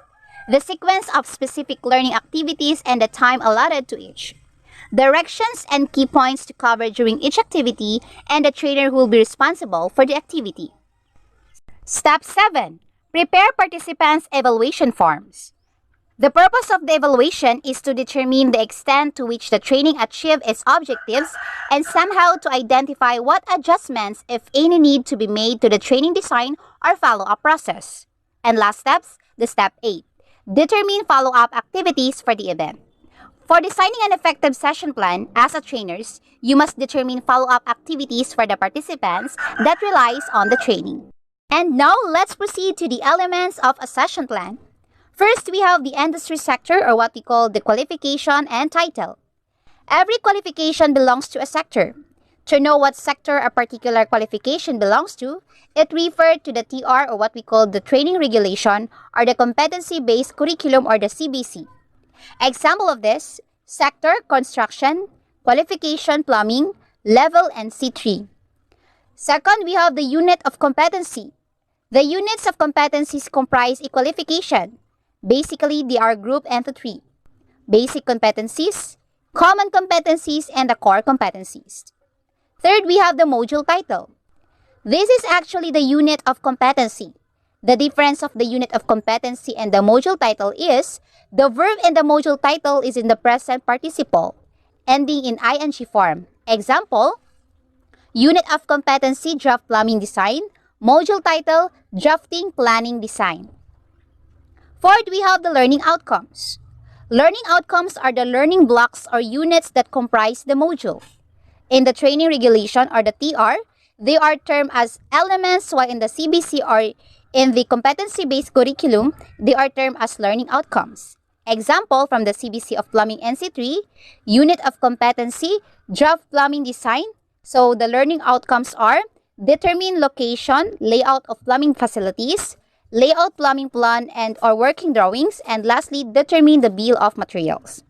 the sequence of specific learning activities and the time allotted to each, directions and key points to cover during each activity, and the trainer who will be responsible for the activity. Step 7. Prepare participants' evaluation forms. The purpose of the evaluation is to determine the extent to which the training achieved its objectives and somehow to identify what adjustments, if any, need to be made to the training design or follow-up process. And last steps, the step 8. Determine follow-up activities for the event. For designing an effective session plan, as a trainers, you must determine follow-up activities for the participants that relies on the training. And now, let's proceed to the elements of a session plan. First, we have the industry sector, or what we call the qualification and title. Every qualification belongs to a sector. To know what sector a particular qualification belongs to, it refers to the TR, or what we call the training regulation, or the competency-based curriculum, or the CBC. Example of this: sector, construction; qualification, plumbing; level, and C3. Second, we have the unit of competency. The units of competencies comprise a qualification. Basically, they are grouped into 3: basic competencies, common competencies, and the core competencies. Third, we have the module title. This is actually the unit of competency. The difference of the unit of competency and the module title is the verb in the module title is in the present participle, ending in ing form. Example: unit of competency, draft plumbing design; module title, drafting planning design. Fourth, we have the learning outcomes. Learning outcomes are the learning blocks or units that comprise the module. In the training regulation, or the TR, they are termed as elements, while in the CBC or in the competency-based curriculum, they are termed as learning outcomes. Example from the CBC of Plumbing NC3, unit of competency, draft plumbing design. So the learning outcomes are determine location, layout of plumbing facilities, layout plumbing plan and or working drawings, and lastly, determine the bill of materials.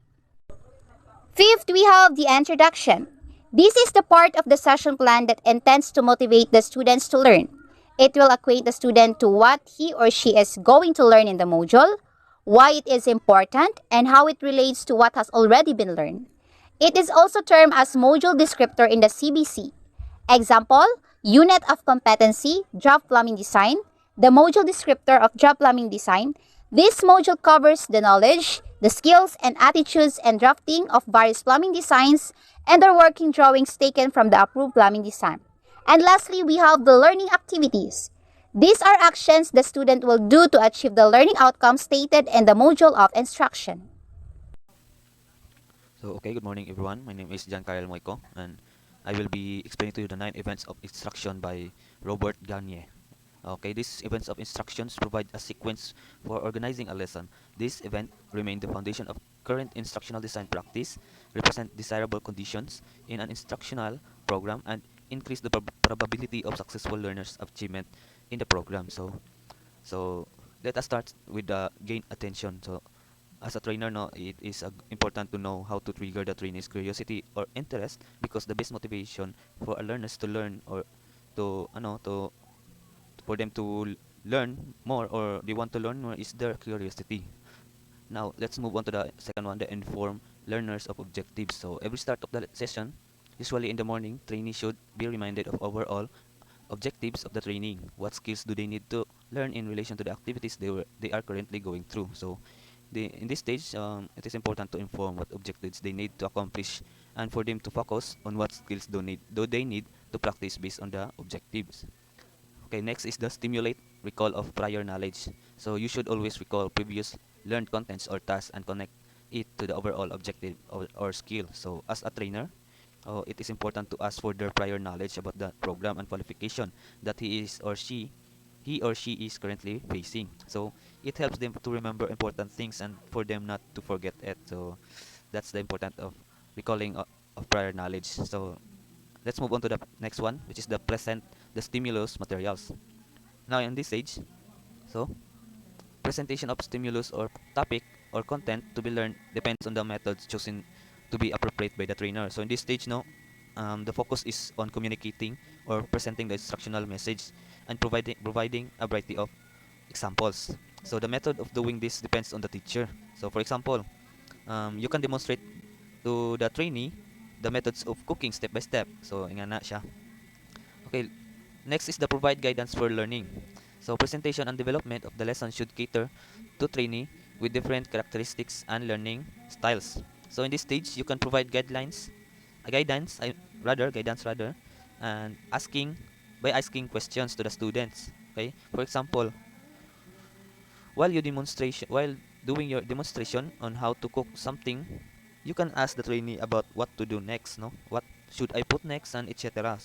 Fifth, we have the introduction. This is the part of the session plan that intends to motivate the students to learn. It will acquaint the student to what he or she is going to learn in the module, why it is important, and how it relates to what has already been learned. It is also termed as module descriptor in the CBC. Example, unit of competency, draft plumbing design, the module descriptor of draft plumbing design. This module covers the knowledge, the skills and attitudes and drafting of various plumbing designs and their working drawings taken from the approved plumbing design. And lastly, we have the learning activities. These are actions the student will do to achieve the learning outcomes stated in the module of instruction. Good morning everyone. My name is Giancarlo Moico and I will be explaining to you the 9 events of instruction by Robert Gagne. These events of instructions provide a sequence for organizing a lesson. This event remain the foundation of current instructional design practice, represent desirable conditions in an instructional program, and increase the probability of successful learners' achievement in the program. So let us start with the gain attention. So as a trainer, no, it is important to know how to trigger the trainee's curiosity or interest, because the best motivation for a learners to learn or to for them to learn more, or they want to learn more, is their curiosity. Now let's move on to the second one, the inform learners of objectives. So every start of the session, usually in the morning, trainees should be reminded of overall objectives of the training. What skills do they need to learn in relation to the activities they are currently going through? So in this stage, it is important to inform what objectives they need to accomplish, and for them to focus on what skills do they need to practice based on the objectives. Next is the stimulate recall of prior knowledge. So you should always recall previous learned contents or tasks and connect it to the overall objective or skill. So as a trainer, it is important to ask for their prior knowledge about the program and qualification that he or she is currently facing. So it helps them to remember important things and for them not to forget it. So that's the importance of recalling of prior knowledge. So let's move on to the next one, which is the present the stimulus materials. Now in this stage, so presentation of stimulus or topic or content to be learned depends on the methods chosen to be appropriate by the trainer. So in this stage, no, the focus is on communicating or presenting the instructional message and providing a variety of examples. So the method of doing this depends on the teacher. So for example, you can demonstrate to the trainee the methods of cooking step by step. So nga na siya. Okay, next is the provide guidance for learning. So presentation and development of the lesson should cater to trainee with different characteristics and learning styles. So in this stage, you can provide guidance rather, and asking questions to the students. Okay, for example, while doing your demonstration on how to cook something, you can ask the trainee about what to do next. No, what should I put next and etc.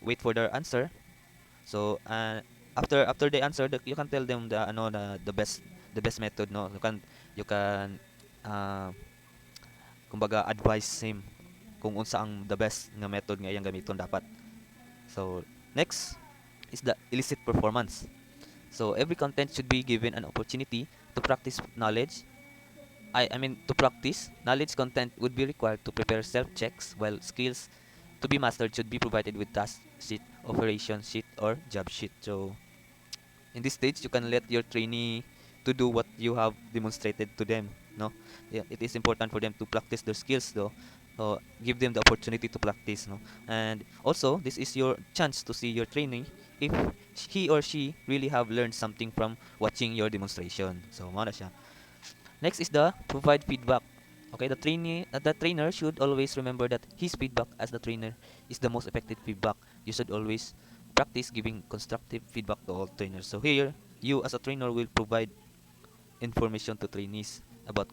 Wait for their answer. So after they answer, you can tell them the best method. No, you can uh, kumbaga advise him kung unsa ang the best nga method nga iyang gamiton dapat. So next is the illicit performance. So every content should be given an opportunity to practice knowledge. I mean to practice knowledge content would be required to prepare self checks, while skills to be mastered should be provided with task sheet, operation sheet, or job sheet. So in this stage, you can let your trainee to do what you have demonstrated to them. No, yeah, it is important for them to practice their skills though. Give them the opportunity to practice. No, and also this is your chance to see your trainee if he or she really have learned something from watching your demonstration. So, mo na siya. Next is the provide feedback. Okay, the trainer should always remember that his feedback as the trainer is the most effective feedback. You should always practice giving constructive feedback to all trainers. So here, you as a trainer will provide information to trainees about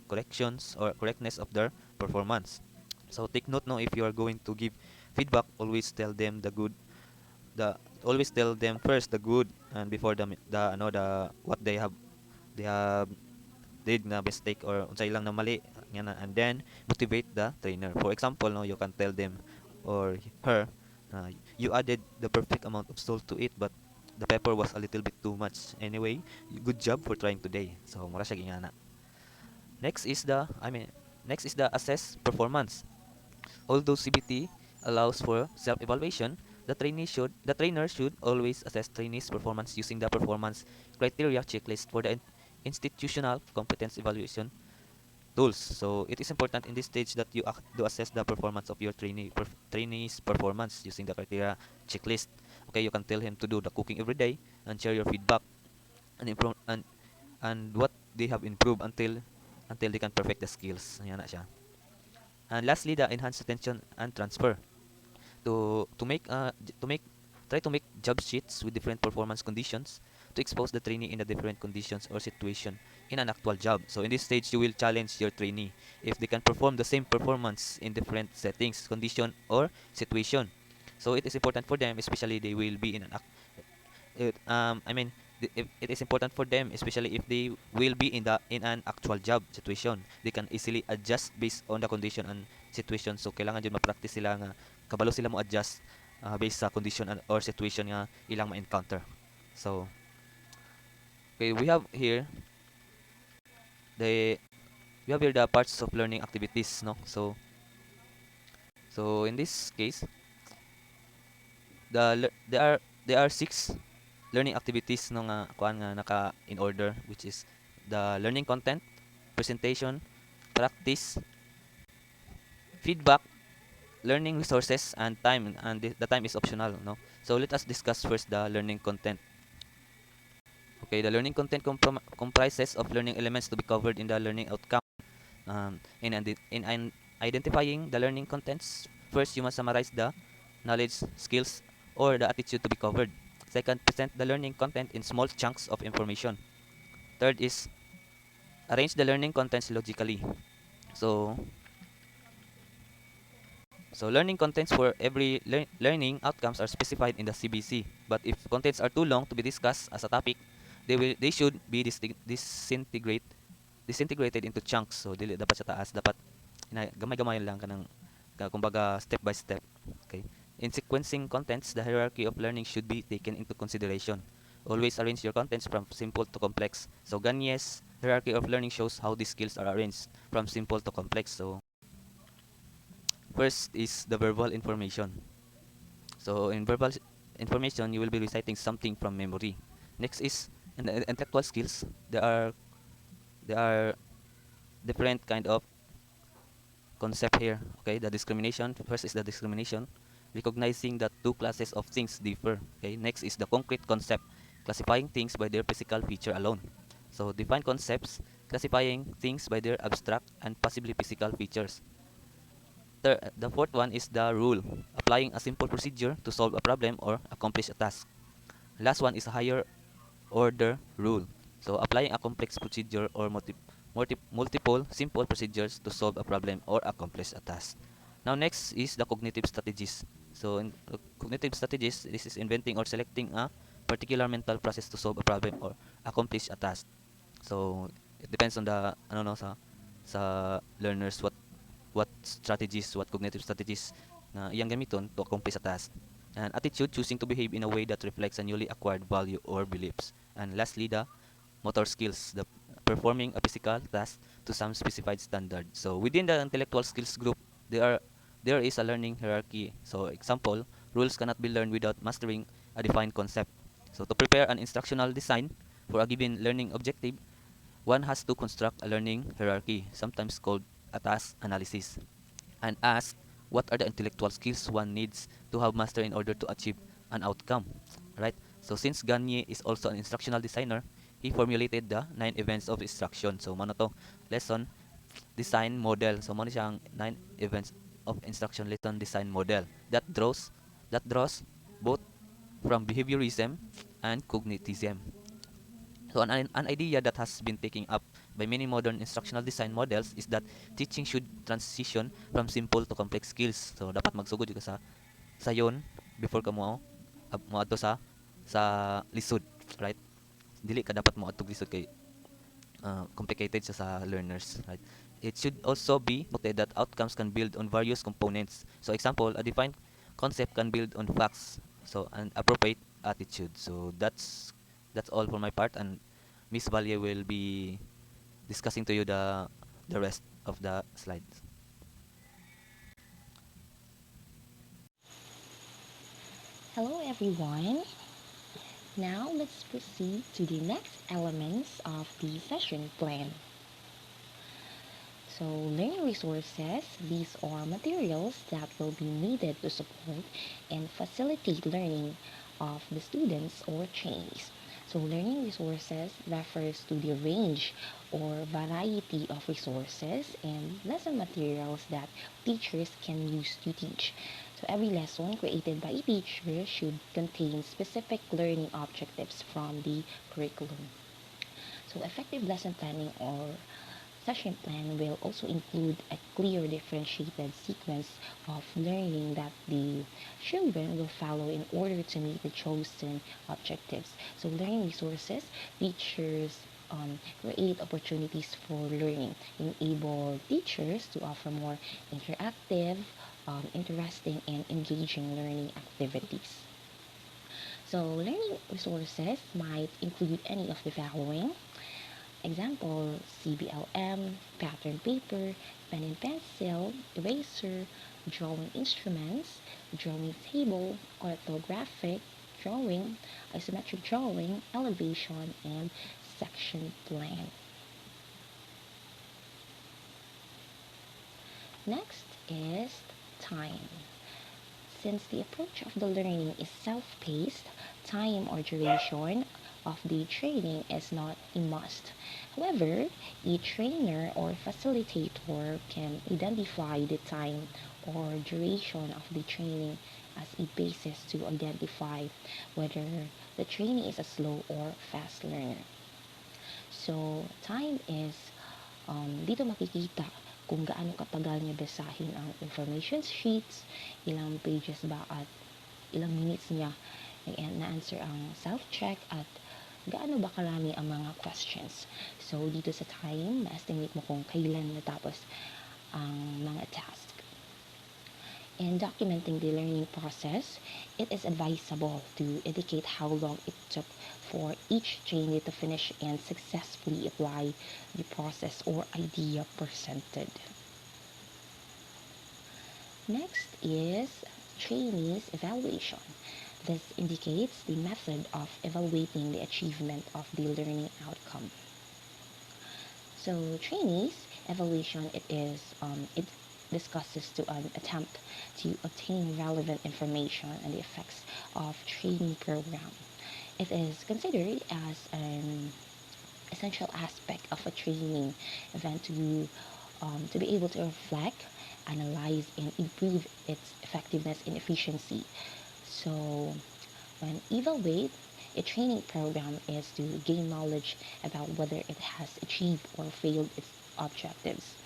corrections or correctness of their performance. So take note, no, if you are going to give feedback, always tell them the always tell them first the good and before the what they have did na mistake or unsay lang na mali nga na, and then motivate the trainer. For example, no, you can tell them or her, you added the perfect amount of salt to it, but the pepper was a little bit too much. Anyway, good job for trying today. So mura siya gingana. Next is the assess performance. Although CBT allows for self-evaluation, the trainer should always assess trainees' performance using the performance criteria checklist for the institutional competence evaluation tools. So it is important in this stage that you do assess the performance of your trainees' performance using the criteria checklist. Okay, you can tell him to do the cooking every day and share your feedback and improve and what they have improved until they can perfect the skills. Ayan na siya. And lastly, the enhanced attention and transfer. To make try to make job sheets with different performance conditions to expose the trainee in the different conditions or situation in an actual job. So in this stage, you will challenge your trainee if they can perform the same performance in different settings, condition, or situation. So it is important for them, especially they will be in an I mean if it is important for them, especially if they will be in an actual job situation. They can easily adjust based on the condition and situation. So kailangan jud ma-practice sila nga kabalo sila mo adjust based sa condition or situation nga ilang ma-encounter. So okay, the we have here the parts of learning activities, no? So in this case, there are six learning activities no nga kuan nga naka in order, which is the learning content, presentation, practice, feedback, learning resources, and time, and the time is optional, no? So let us discuss first the learning content. Okay, the learning content comprises of learning elements to be covered in the learning outcome. In identifying the learning contents, first you must summarize the knowledge, skills, or the attitude to be covered. Second, present the learning content in small chunks of information. Third is arrange the learning contents logically. So learning contents for every learning outcomes are specified in the CBC. But if contents are too long to be discussed as a topic, they should be disintegrated into chunks. So dili dapat sa taas, dapat gamay-gamay lang kanang kumbaga step by step. Okay. In sequencing contents, the hierarchy of learning should be taken into consideration. Always arrange your contents from simple to complex. So Gagne's hierarchy of learning shows how these skills are arranged from simple to complex. So first is the verbal information. So in verbal information, you will be reciting something from memory. Next is in the intellectual skills. There are different kind of concept here. Okay, the discrimination. First is the discrimination, recognizing that two classes of things differ. Okay, next is the concrete concept, classifying things by their physical feature alone. So define concepts, classifying things by their abstract and possibly physical features. The fourth one is the rule, applying a simple procedure to solve a problem or accomplish a task. Last one is a higher order rule. So applying a complex procedure or multiple simple procedures to solve a problem or accomplish a task. Now next is the cognitive strategies. So in cognitive strategies, this is inventing or selecting a particular mental process to solve a problem or accomplish a task. So it depends on the ano no sa learners what strategies, what cognitive strategies na iyang gamiton to accomplish a task. And attitude, choosing to behave in a way that reflects a newly acquired value or beliefs. And lastly, the motor skills, the performing a physical task to some specified standard. So within the intellectual skills group, there is a learning hierarchy. So example, rules cannot be learned without mastering a defined concept. So to prepare an instructional design for a given learning objective, one has to construct a learning hierarchy, sometimes called a task analysis, and ask what are the intellectual skills one needs to have mastered in order to achieve an outcome. Right? So since Gagne is also an instructional designer, he formulated the 9 events of instruction. So mano to lesson design model. So mano siyang 9 events of instruction lesson design model that draws both from behaviorism and cognitism. So an idea that has been taken up by many modern instructional design models is that teaching should transition from simple to complex skills. So dapat magsugod ka sa yon before ka mo adto sa lisod, right? Dili ka dapat mo adto lisod kay complicated siya sa learners, right? It should also be noted that outcomes can build on various components. So example, a defined concept can build on facts. So an appropriate attitude. So that's all for my part, and Miss Valle will be discussing to you the rest of the slides. Hello everyone. Now let's proceed to the next elements of the session plan. So learning resources, these are materials that will be needed to support and facilitate learning of the students or trainees. So learning resources refers to the range or variety of resources and lesson materials that teachers can use to teach. So every lesson created by a teacher should contain specific learning objectives from the curriculum. So effective lesson planning or session plan will also include a clear differentiated sequence of learning that the children will follow in order to meet the chosen objectives. So learning resources, teachers create opportunities for learning, enable teachers to offer more interactive, interesting, and engaging learning activities. So learning resources might include any of the following. Example, CBLM, pattern paper, pen and pencil, eraser, drawing instruments, drawing table, orthographic drawing, isometric drawing, elevation, and section plan. Next is time. Since the approach of the learning is self-paced, time or duration of the training is not a must. However, a trainer or facilitator can identify the time or duration of the training as a basis to identify whether the trainee is a slow or fast learner. So, time is dito makikita kung gaano katagal niya basahin ang information sheets, ilang pages ba at ilang minutes niya na-answer ang self-check at gaano ba karami ang mga questions. So, dito sa time, ma-estimate mo kung kailan natapos ang mga task. In documenting the learning process, it is advisable to indicate how long it took for each trainee to finish and successfully apply the process or idea presented. Next is trainees evaluation. This indicates the method of evaluating the achievement of the learning outcome. So trainees evaluation it discusses to an attempt to obtain relevant information on the effects of training program. It is considered as an essential aspect of a training event to be able to reflect, analyze, and improve its effectiveness and efficiency. So when evaluate a training program is to gain knowledge about whether it has achieved or failed its objectives.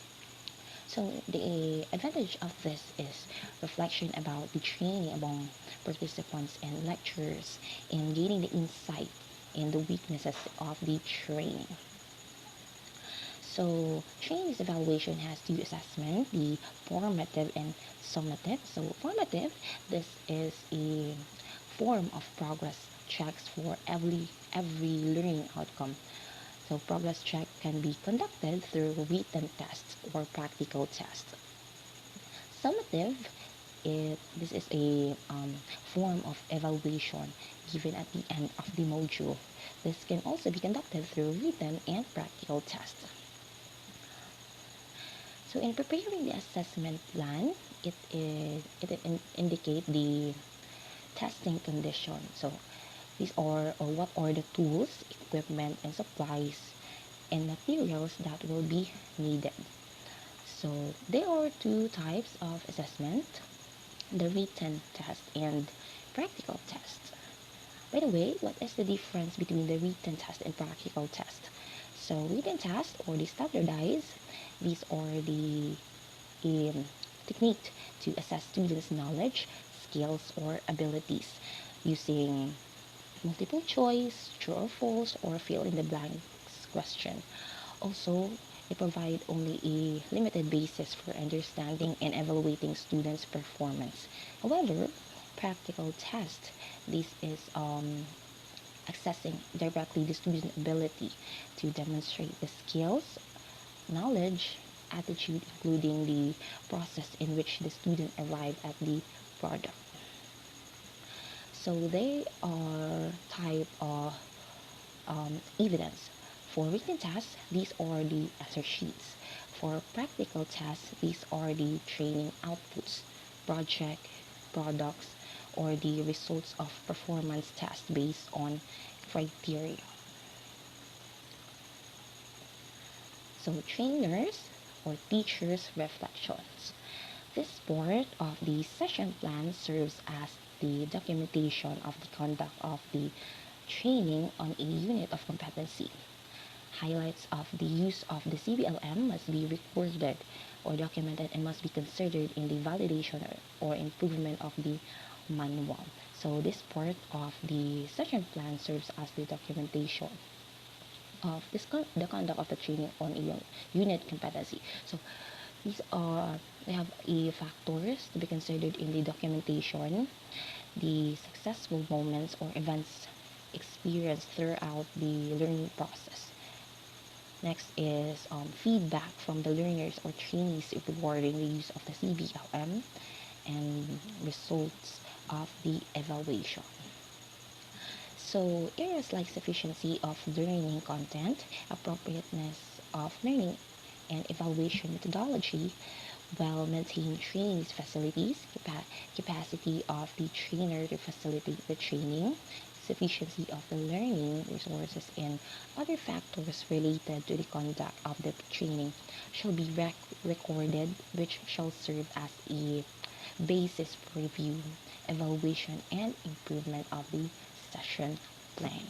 So the advantage of this is reflection about the training among participants and lecturers and gaining the insight and the weaknesses of the training. So trainees evaluation has two assessment, the formative and summative. So formative, this is a form of progress checks for every learning outcome. So progress check can be conducted through written tests or practical tests. Summative, this is a form of evaluation given at the end of the module. This can also be conducted through written and practical tests. So in preparing the assessment plan, it indicate the testing condition. So these are or what are the tools, equipment, and supplies and materials that will be needed. So there are two types of assessment, the written test and practical test. By the way, what is the difference between the written test and practical test? So written test or the standardized, these are the technique to assess students' knowledge, skills, or abilities using multiple choice, true or false, or fill in the blanks question. Also, they provide only a limited basis for understanding and evaluating students' performance. However, practical test, this is assessing directly the student's ability to demonstrate the skills, knowledge, attitude, including the process in which the student arrived at the product. So they are type of evidence. For written tests, these are the answer sheets. For practical tests, these are the training outputs, project, products, or the results of performance tests based on criteria. So trainers or teachers' reflections. This part of the session plan serves as the documentation of the conduct of the training on a unit of competency. Highlights of the use of the CBLM must be recorded or documented and must be considered in the validation or improvement of the manual. So this part of the session plan serves as the documentation of the conduct of the training on a unit competency. So these are they have a factors to be considered in the documentation, the successful moments or events experienced throughout the learning process. Next is feedback from the learners or trainees regarding the use of the CBLM and results of the evaluation. So areas like sufficiency of learning content, appropriateness of learning and evaluation methodology, while maintaining trainees facilities, capacity of the trainer to facilitate the training, sufficiency of the learning resources, and other factors related to the conduct of the training shall be recorded, which shall serve as a basis for review, evaluation, and improvement of the session plan.